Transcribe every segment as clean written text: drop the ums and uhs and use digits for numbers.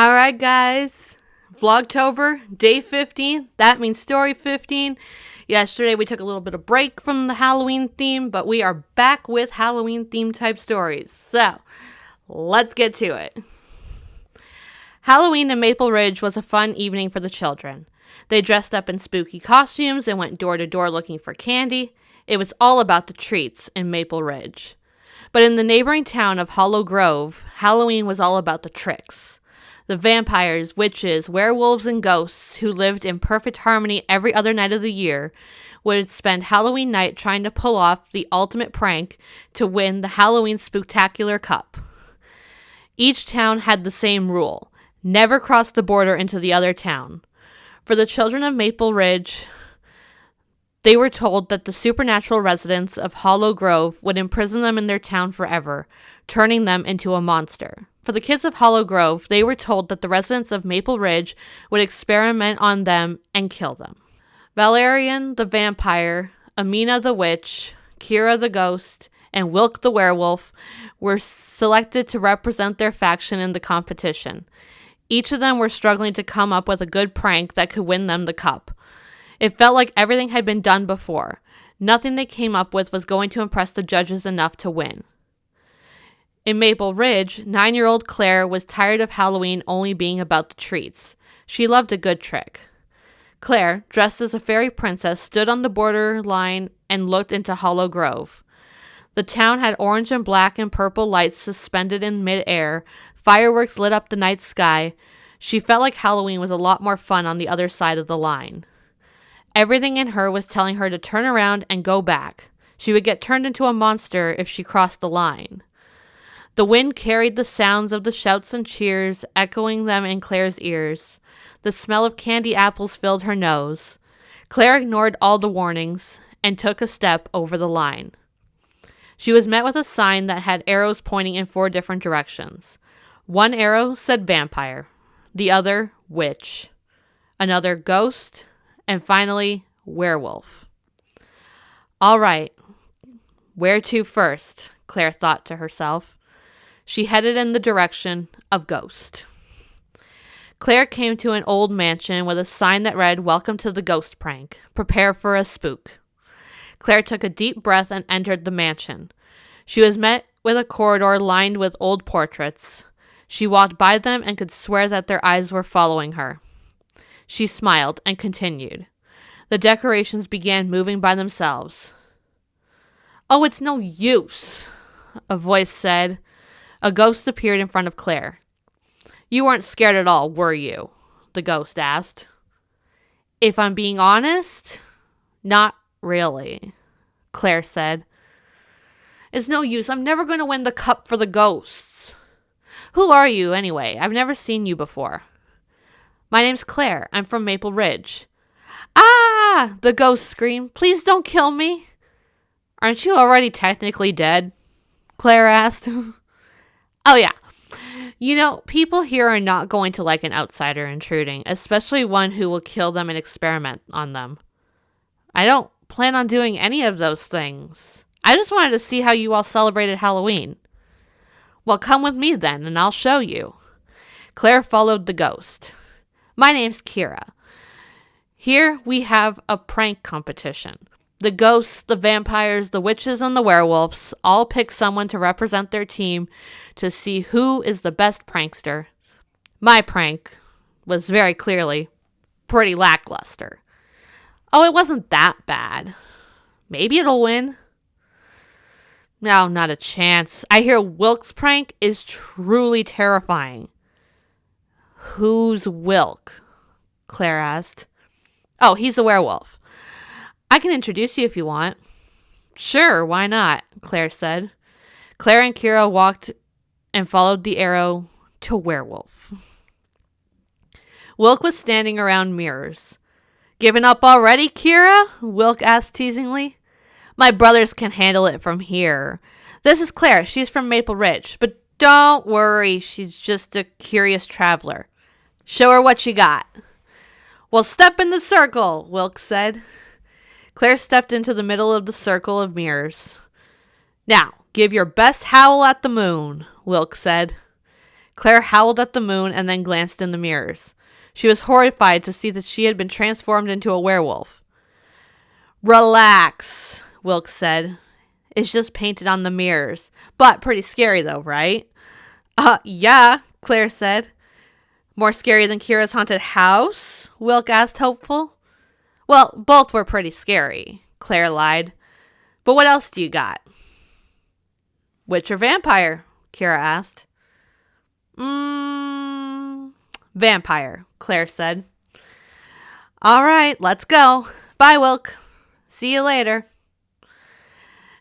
All right, guys. Vlogtober, day 15. That means story 15. Yesterday, we took a little bit of break from the Halloween theme, but we are back with Halloween theme type stories. So, let's get to it. Halloween in Maple Ridge was a fun evening for the children. They dressed up in spooky costumes and went door to door looking for candy. It was all about the treats in Maple Ridge. But in the neighboring town of Hollow Grove, Halloween was all about the tricks. The vampires, witches, werewolves, and ghosts who lived in perfect harmony every other night of the year would spend Halloween night trying to pull off the ultimate prank to win the Halloween Spooktacular Cup. Each town had the same rule: never cross the border into the other town. For the children of Maple Ridge, they were told that the supernatural residents of Hollow Grove would imprison them in their town forever, turning them into a monster. For the kids of Hollow Grove, they were told that the residents of Maple Ridge would experiment on them and kill them. Valerian the vampire, Amina the witch, Kira the ghost, and Wilk the werewolf were selected to represent their faction in the competition. Each of them were struggling to come up with a good prank that could win them the cup. It felt like everything had been done before. Nothing they came up with was going to impress the judges enough to win. In Maple Ridge, 9-year-old Claire was tired of Halloween only being about the treats. She loved a good trick. Claire, dressed as a fairy princess, stood on the borderline and looked into Hollow Grove. The town had orange and black and purple lights suspended in mid-air. Fireworks lit up the night sky. She felt like Halloween was a lot more fun on the other side of the line. Everything in her was telling her to turn around and go back. She would get turned into a monster if she crossed the line. The wind carried the sounds of the shouts and cheers, echoing them in Claire's ears. The smell of candy apples filled her nose. Claire ignored all the warnings and took a step over the line. She was met with a sign that had arrows pointing in 4 different directions. One arrow said vampire, the other witch, another ghost, and finally werewolf. All right, where to first? Claire thought to herself. She headed in the direction of ghost. Claire came to an old mansion with a sign that read, "Welcome to the ghost prank. Prepare for a spook." Claire took a deep breath and entered the mansion. She was met with a corridor lined with old portraits. She walked by them and could swear that their eyes were following her. She smiled and continued. The decorations began moving by themselves. "Oh, it's no use," a voice said. A ghost appeared in front of Claire. "You weren't scared at all, were you?" the ghost asked. "If I'm being honest, not really," Claire said. "It's no use. I'm never going to win the cup for the ghosts." "Who are you, anyway? I've never seen you before." "My name's Claire. I'm from Maple Ridge." "Ah!" the ghost screamed. "Please don't kill me." "Aren't you already technically dead?" Claire asked. "Oh, yeah. You know, people here are not going to like an outsider intruding, especially one who will kill them and experiment on them. I don't plan on doing any of those things. I just wanted to see how you all celebrated Halloween." "Well, come with me then, and I'll show you." Claire followed the ghost. "My name's Kira. Here we have a prank competition. The ghosts, the vampires, the witches, and the werewolves all pick someone to represent their team to see who is the best prankster. My prank was very clearly pretty lackluster." "Oh, it wasn't that bad. Maybe it'll win." "No, not a chance. I hear Wilk's prank is truly terrifying." "Who's Wilk?" Claire asked. "Oh, he's a werewolf. I can introduce you if you want." "Sure, why not?" Claire said. Claire and Kira walked and followed the arrow to werewolf. Wilk was standing around mirrors. "Given up already, Kira?" Wilk asked teasingly. "My brothers can handle it from here. This is Claire. She's from Maple Ridge. But don't worry, she's just a curious traveler. Show her what you got." "Well, step in the circle," Wilk said. Claire stepped into the middle of the circle of mirrors. "Now, give your best howl at the moon," Wilk said. Claire howled at the moon and then glanced in the mirrors. She was horrified to see that she had been transformed into a werewolf. "Relax," Wilkes said. "It's just painted on the mirrors. But pretty scary though, right?" Yeah, Claire said. "More scary than Kira's haunted house?" Wilk asked, hopeful. "Well, both were pretty scary," Claire lied. "But what else do you got?" "Witch or vampire?" Kira asked. Vampire," Claire said. "All right, let's go. Bye, Wilk. See you later."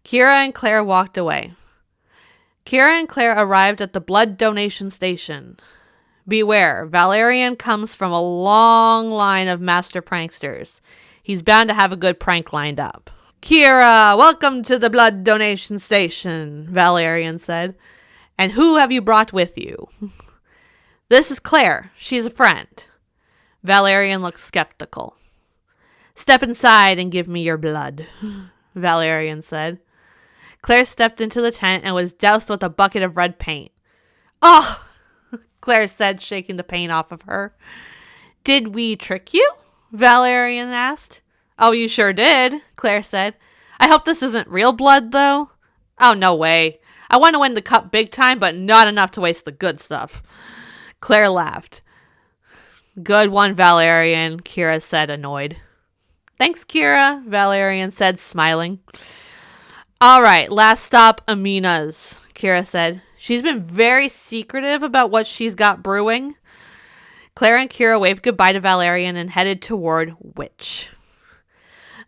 Kira and Claire walked away. Kira and Claire arrived at the blood donation station. Beware, Valerian comes from a long line of master pranksters. He's bound to have a good prank lined up. "Kira, welcome to the blood donation station," Valerian said. "And who have you brought with you?" "This is Claire. She's a friend." Valerian looked skeptical. "Step inside and give me your blood," Valerian said. Claire stepped into the tent and was doused with a bucket of red paint. "Oh," Claire said, shaking the paint off of her. "Did we trick you?" Valerian asked. "Oh, you sure did," Claire said. "I hope this isn't real blood, though." "Oh, no way. I want to win the cup big time, but not enough to waste the good stuff." Claire laughed. "Good one, Valerian," Kira said, annoyed. "Thanks, Kira," Valerian said, smiling. "All right, last stop, Amina's," Kira said. "She's been very secretive about what she's got brewing." Claire and Kira waved goodbye to Valerian and headed toward Witch.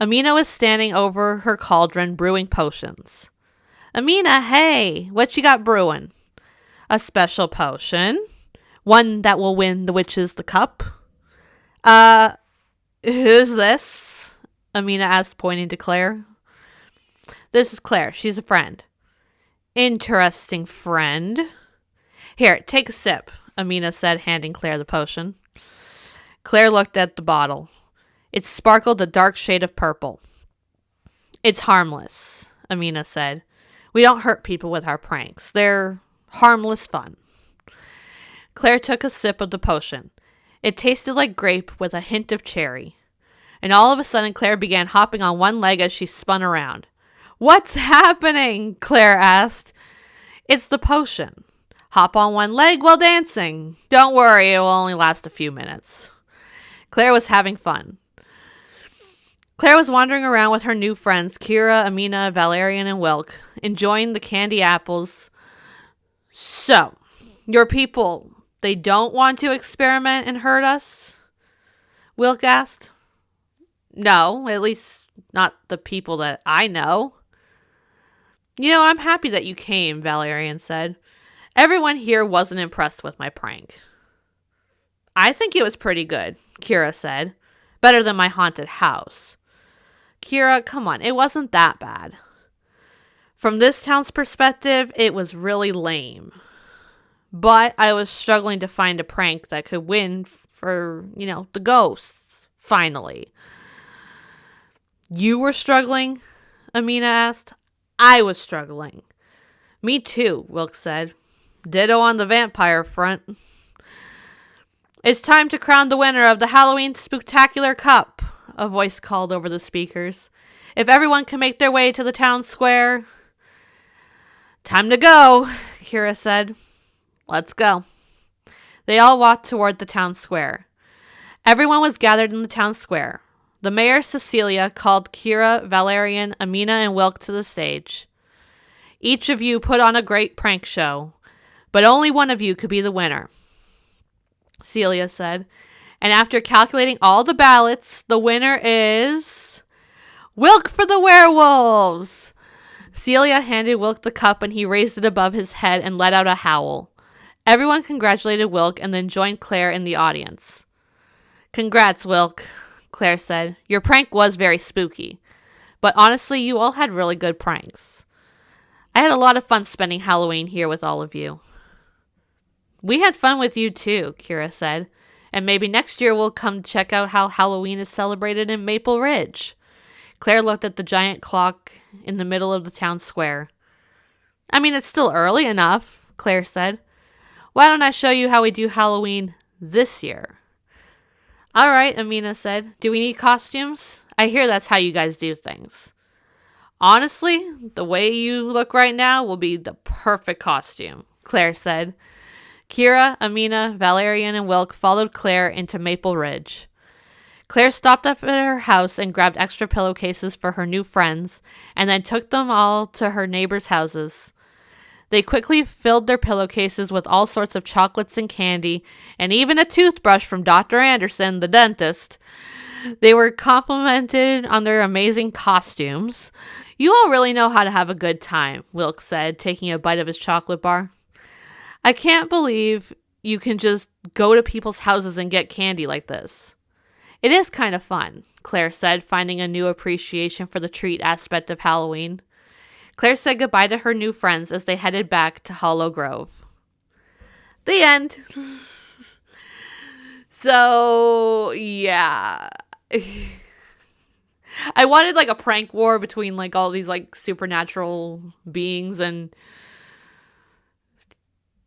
Amina was standing over her cauldron brewing potions. "Amina, hey, what you got brewing?" "A special potion. One that will win the witches the cup." Who's this?" Amina asked, pointing to Claire. "This is Claire. She's a friend." "Interesting friend." "Here, take a sip," Amina said, handing Claire the potion. Claire looked at the bottle. It sparkled a dark shade of purple. "It's harmless," Amina said. "We don't hurt people with our pranks. They're harmless fun." Claire took a sip of the potion. It tasted like grape with a hint of cherry. And all of a sudden, Claire began hopping on one leg as she spun around. "What's happening?" Claire asked. "It's the potion. Hop on one leg while dancing. Don't worry, it will only last a few minutes." Claire was having fun. Claire was wandering around with her new friends, Kira, Amina, Valerian, and Wilk, enjoying the candy apples. "So, your people, they don't want to experiment and hurt us?" Wilk asked. "No, at least not the people that I know." I'm happy that you came," Valerian said. "Everyone here wasn't impressed with my prank." "I think it was pretty good," Kira said. "Better than my haunted house." "Kira, come on, it wasn't that bad." "From this town's perspective, it was really lame. But I was struggling to find a prank that could win for, the ghosts, finally." "You were struggling?" Amina asked. "I was struggling." "Me too," Wilk said. "Ditto on the vampire front." "It's time to crown the winner of the Halloween Spooktacular Cup," a voice called over the speakers. "If everyone can make their way to the town square." "Time to go," Kira said. "Let's go." They all walked toward the town square. Everyone was gathered in the town square. The mayor, Cecilia, called Kira, Valerian, Amina, and Wilk to the stage. "Each of you put on a great prank show, but only one of you could be the winner," Celia said. "And after calculating all the ballots, the winner is Wilk for the werewolves." Celia handed Wilk the cup and he raised it above his head and let out a howl. Everyone congratulated Wilk and then joined Claire in the audience. "Congrats, Wilk," Claire said. "Your prank was very spooky. But honestly, you all had really good pranks. I had a lot of fun spending Halloween here with all of you." "We had fun with you too," Kira said. "And maybe next year we'll come check out how Halloween is celebrated in Maple Ridge." Claire looked at the giant clock in the middle of the town square. "I mean, it's still early enough," Claire said. Why don't I show you how we do Halloween this year? All right, Amina said. Do we need costumes? I hear that's how you guys do things. Honestly, the way you look right now will be the perfect costume, Claire said. Kira, Amina, Valerian, and Wilk followed Claire into Maple Ridge. Claire stopped up at her house and grabbed extra pillowcases for her new friends, and then took them all to her neighbors' houses. They quickly filled their pillowcases with all sorts of chocolates and candy, and even a toothbrush from Dr. Anderson, the dentist. They were complimented on their amazing costumes. You all really know how to have a good time, Wilk said, taking a bite of his chocolate bar. I can't believe you can just go to people's houses and get candy like this. It is kind of fun, Claire said, finding a new appreciation for the treat aspect of Halloween. Claire said goodbye to her new friends as they headed back to Hollow Grove. The end. So, yeah. I wanted like a prank war between like all these like supernatural beings, and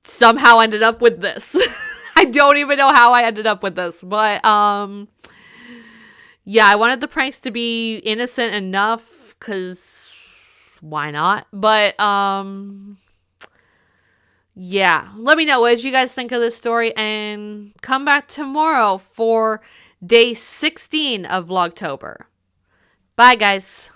somehow ended up with this. I don't even know how I ended up with this, but yeah, I wanted the pranks to be innocent enough, cuz why not? But yeah, let me know what did you guys think of this story, and come back tomorrow for day 16 of Vlogtober. Bye, guys.